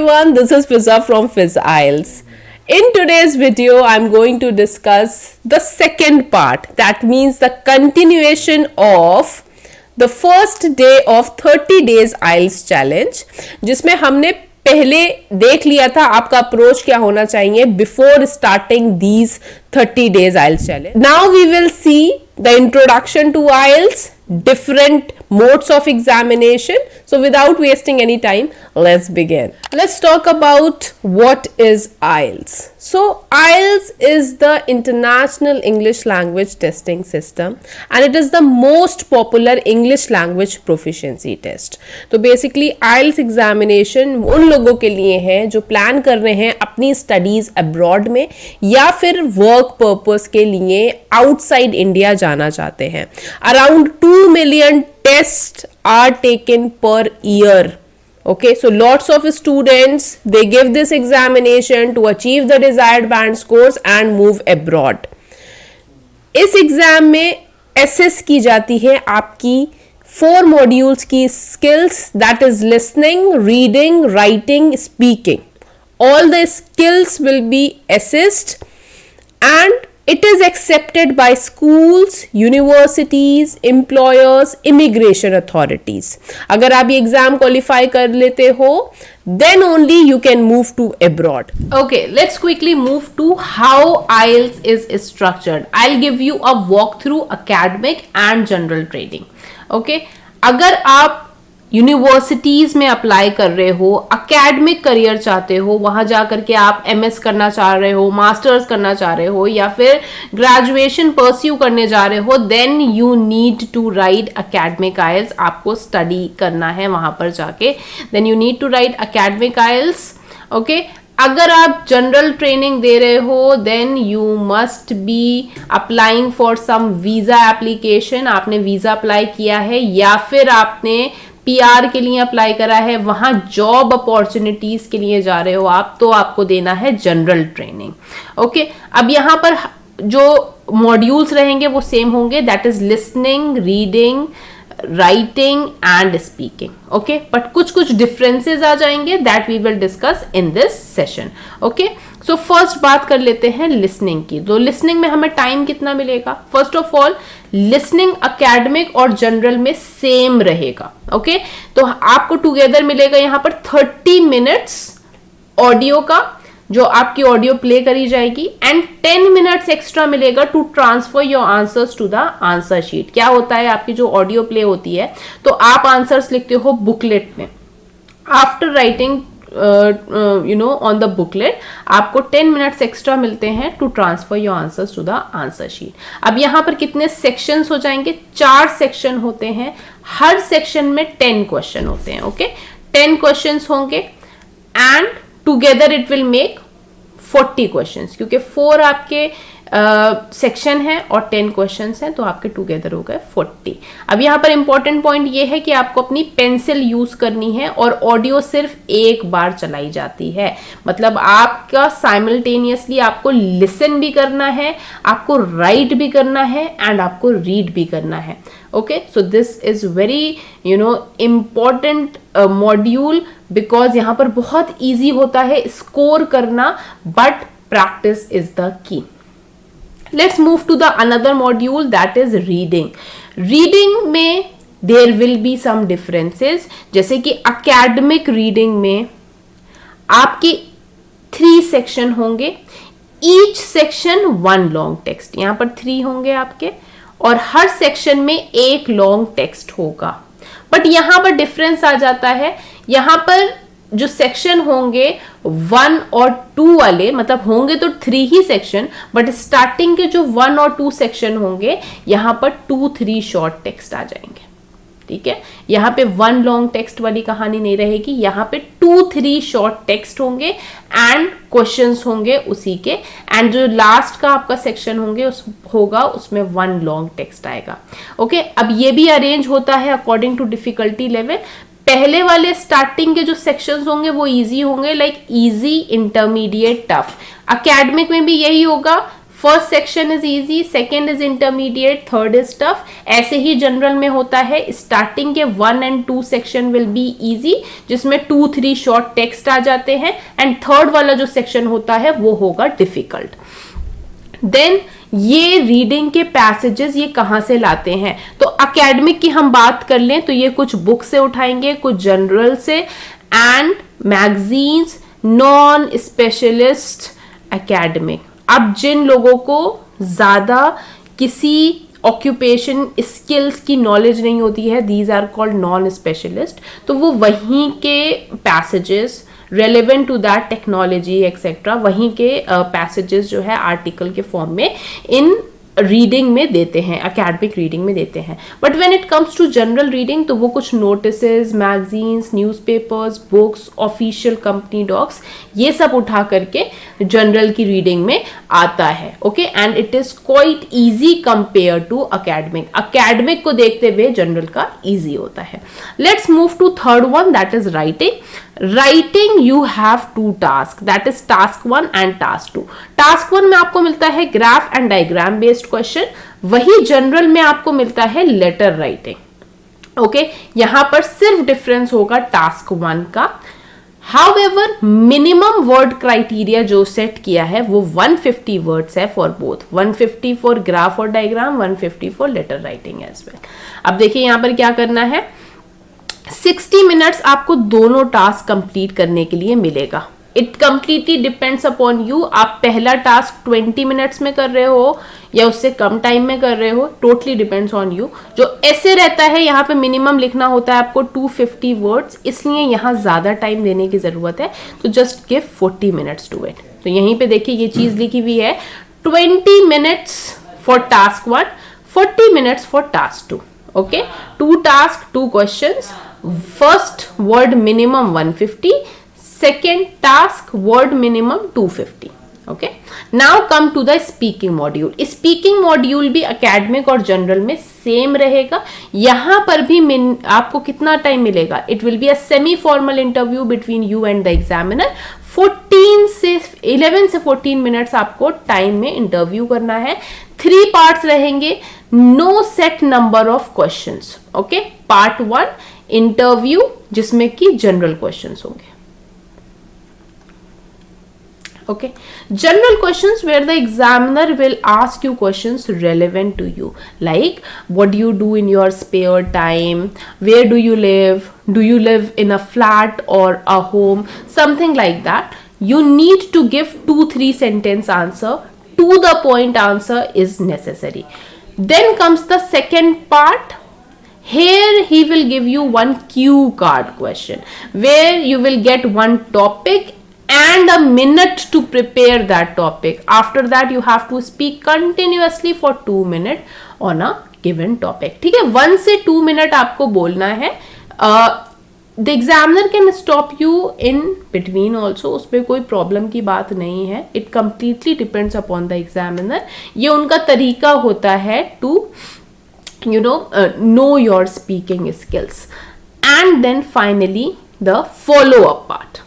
everyone, this is Fizza from Fizz IELTS. In today's video, I'm going to discuss the second part. That means the continuation of the first day of 30 days IELTS challenge, जिसमें हमने पहले देख लिया था आपका approach क्या होना चाहिए before starting these 30 days IELTS challenge. Now we will see the introduction to IELTS, different modes of examination. So without wasting any time, let's begin. Let's talk about what is IELTS. So IELTS is the International English Language Testing System and it is the most popular English language proficiency test. तो basically IELTS examination उन लोगों के लिए है जो plan कर रहे हैं अपनी स्टडीज अब्रॉड में या फिर वर्क पर्पस के लिए आउटसाइड इंडिया जाना चाहते हैं. Around 2 million tests are taken per year. Okay, so lots of students, they give this examination to achieve the desired band scores and move abroad. इस exam में assess की जाती है आपकी 4 modules की skills, that is listening, reading, writing, speaking. All the skills will be assessed and it is accepted by schools, universities, employers, immigration authorities. अगर आप ये एग्जाम क्वालिफाई कर लेते हो, then only you can move to abroad. Okay, let's quickly move to how IELTS is structured. I'll give you a walkthrough academic and general training. Okay, अगर आप universities में apply कर रहे हो, अकेडमिक करियर चाहते हो, वहां जाकर के आप एमएस करना चाह रहे हो, मास्टर्स करना चाह रहे हो या फिर ग्रेजुएशन परस्यू करने जा रहे हो, then you need to write academic IELTS. आपको स्टडी करना है वहां पर जाके, then you need to write academic IELTS. Okay, अगर आप जनरल ट्रेनिंग दे रहे हो then you must be applying for some visa application. आपने वीजा अप्लाई किया है या फिर आपने पीआर के लिए अप्लाई करा है, वहां जॉब अपॉर्चुनिटीज के लिए जा रहे हो आप, तो आपको देना है जनरल ट्रेनिंग. ओके, अब यहां पर जो मॉड्यूल्स रहेंगे वो सेम होंगे, that is listening, reading, writing and speaking. Okay, but कुछ कुछ डिफरेंसेस आ जाएंगे that we will discuss in this session. Okay, so first बात कर लेते हैं लिसनिंग की. तो लिसनिंग में हमें टाइम कितना मिलेगा? First of all listening academic और जनरल में सेम रहेगा. ओके, तो आपको टुगेदर मिलेगा यहां पर 30 मिनट्स ऑडियो का, जो आपकी ऑडियो प्ले करी जाएगी, एंड 10 मिनट्स एक्स्ट्रा मिलेगा to transfer your answers to the answer sheet. क्या होता है, आपकी जो ऑडियो प्ले होती है तो आप आंसर्स लिखते हो बुकलेट में. After writing on the booklet आपको 10 मिनट्स एक्स्ट्रा मिलते हैं to transfer your answers to the answer sheet. अब यहां पर कितने सेक्शंस हो जाएंगे? 4 सेक्शन होते हैं. हर सेक्शन में 10 क्वेश्चन होते हैं. ओके, 10 क्वेश्चंस होंगे and together it will make 40 questions, क्योंकि 4 आपके सेक्शन है और 10 क्वेश्चंस हैं, तो आपके टुगेदर हो गए 40. अब यहाँ पर इंपॉर्टेंट पॉइंट ये है कि आपको अपनी पेंसिल यूज करनी है और ऑडियो सिर्फ एक बार चलाई जाती है. मतलब आपका साइमल्टेनियसली आपको लिसन भी करना है, आपको राइट भी करना है एंड आपको रीड भी करना है. Okay, so this is very important module because यहाँ पर बहुत ईजी होता है स्कोर करना, बट प्रैक्टिस इज द की. Let's move to the another module, that is reading. Reading में there will be some differences. जैसे कि academic reading में आपकी 3 सेक्शन होंगे, each section 1 long text. यहाँ पर 3 होंगे आपके और हर सेक्शन में 1 long text होगा. बट यहाँ पर डिफरेंस आ जाता है. यहाँ पर जो सेक्शन होंगे 1 और 2 वाले, मतलब होंगे तो 3 ही सेक्शन, बट स्टार्टिंग के जो 1 और 2 सेक्शन होंगे यहां पर 2-3 शॉर्ट टेक्स्ट आ जाएंगे. ठीक है, यहाँ पे 1 लॉन्ग टेक्स्ट वाली कहानी नहीं रहेगी, यहाँ पे 2-3 शॉर्ट टेक्स्ट होंगे एंड क्वेश्चंस होंगे उसी के, एंड जो लास्ट का आपका सेक्शन होगा उसमें 1 लॉन्ग टेक्स्ट आएगा. ओके, अब ये भी अरेंज होता है अकॉर्डिंग टू डिफिकल्टी लेवल. पहले वाले स्टार्टिंग के जो सेक्शंस होंगे वो इजी होंगे, like easy, intermediate, tough. Academic में भी यही होगा. First section is easy, second is intermediate, third is tough. ऐसे ही जनरल में होता है, स्टार्टिंग के 1 and 2 section will be easy, जिसमें 2-3 शॉर्ट टेक्स्ट आ जाते हैं, एंड थर्ड वाला जो सेक्शन होता है वो होगा डिफिकल्ट। देन ये रीडिंग के पैसेजेस ये कहां से लाते हैं, तो एकेडमिक की हम बात कर लें तो ये कुछ बुक से उठाएंगे, कुछ जनरल से, and magazines, non specialist academic. अब जिन लोगों को ज्यादा किसी ऑक्यूपेशन स्किल्स की नॉलेज नहीं होती है, these are called non specialist, तो वो वहीं के passages relevant to that technology etcetera, वहीं के पैसेजेस जो है आर्टिकल के फॉर्म में इन रीडिंग में देते हैं, एकेडमिक रीडिंग में देते हैं। But when it comes to general reading तो वो कुछ notices, magazines, newspapers, books, official company docs, ये सब उठा करके जनरल की रीडिंग में आता है। Okay, and it is quite easy compare to academic. Academic को देखते हुए जनरल का इजी होता है। Let's move to third one, that is writing. Writing you have 2 task, that is task 1 and task 2। Task 1 में आपको मिलता है graph and diagram based question, वही जनरल में आपको मिलता है लेटर राइटिंग। ओके, यहां पर सिर्फ डिफरेंस होगा टास्क 1 का। हाउएवर मिनिमम वर्ड क्राइटेरिया जो सेट किया है वो 150 वर्ड्स है फॉर बोथ, 150 फॉर ग्राफ और diagram, 150 for letter writing as well. अब देखिए यहां पर क्या करना है, 60 मिनट्स आपको दोनों टास्क कंप्लीट करने के लिए मिलेगा। It completely depends upon you, आप पहला टास्क 20 मिनट्स में कर रहे हो या उससे कम टाइम में कर रहे हो, टोटली डिपेंड्स ऑन यू। जो ऐसे रहता है यहाँ पे मिनिमम लिखना होता है आपको 250 वर्ड्स, इसलिए यहाँ ज्यादा टाइम देने की जरूरत है, तो just give 40 minutes to it. तो यहीं पे देखिए ये चीज लिखी हुई है, 20 minutes for task 1, 40 minutes for task 2। Okay, 2 task 2 questions, first word minimum 150, second task word minimum 250. Okay, now come to the speaking module. Speaking module भी academic और general में सेम रहेगा। यहां पर भी आपको कितना टाइम मिलेगा, it will be a semi formal interview between you and the examiner। 11 से 14 मिनट्स आपको टाइम में इंटरव्यू करना है। 3 पार्ट्स रहेंगे, no set number of questions. Okay, part 1 interview जिसमें कि जनरल क्वेश्चंस होंगे। Okay, general questions where the examiner will ask you questions relevant to you, like what do you do in your spare time, where do you live in a flat or a home, something like that. You need to give 2-3 sentence answer, to the point answer is necessary. Then comes the second part. Here he will give you one cue card question where you will get one topic and a minute to prepare that topic. After that you have to speak continuously for 2 minutes on a given topic. ठीक है, 1 से 2 minute आपको बोलना है। The examiner can stop you in between also, उसमें कोई problem की बात नहीं है। It completely depends upon the examiner. ये उनका तरीका होता है to know your speaking skills. And then finally the follow-up part.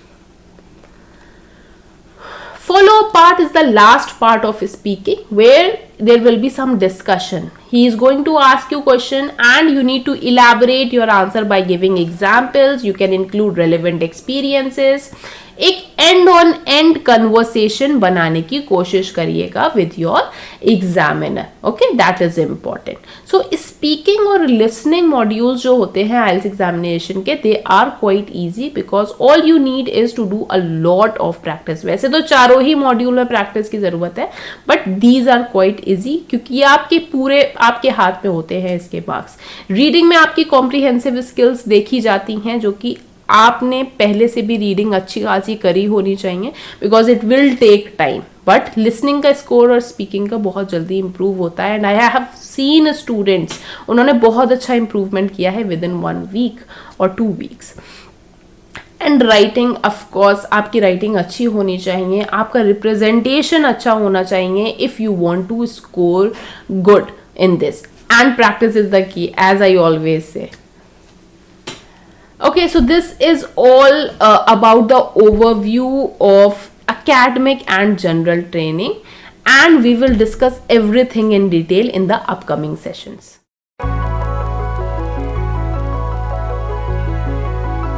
Follow-up part is the last part of speaking where there will be some discussion. He is going to ask you question and you need to elaborate your answer by giving examples. You can include relevant experiences. एक end on end conversation बनाने की कोशिश करिएगा with your examiner. Okay, that is important. So speaking और listening modules जो होते हैं IELTS examination के, they are quite easy because all you need is to do a lot of practice. वैसे तो चारों ही मॉड्यूल में प्रैक्टिस की जरूरत है, but these are quite easy क्योंकि ये आपके हाथ में होते हैं इसके मार्क्स। रीडिंग में आपकी कॉम्प्रिहेंसिव स्किल्स देखी जाती हैं, जो कि आपने पहले से भी रीडिंग अच्छी खासी करी होनी चाहिए because it will take time. But listening का स्कोर और स्पीकिंग का बहुत जल्दी इंप्रूव होता है, and I have seen students, उन्होंने बहुत अच्छा इंप्रूवमेंट किया है विद इन 1 वीक और 2 weeks. And writing, of course आपकी राइटिंग अच्छी होनी चाहिए, आपका रिप्रेजेंटेशन अच्छा होना चाहिए if you want to score good in this, and practice is the key, as I always say. Okay, so this is all about the overview of academic and general training, and we will discuss everything in detail in the upcoming sessions.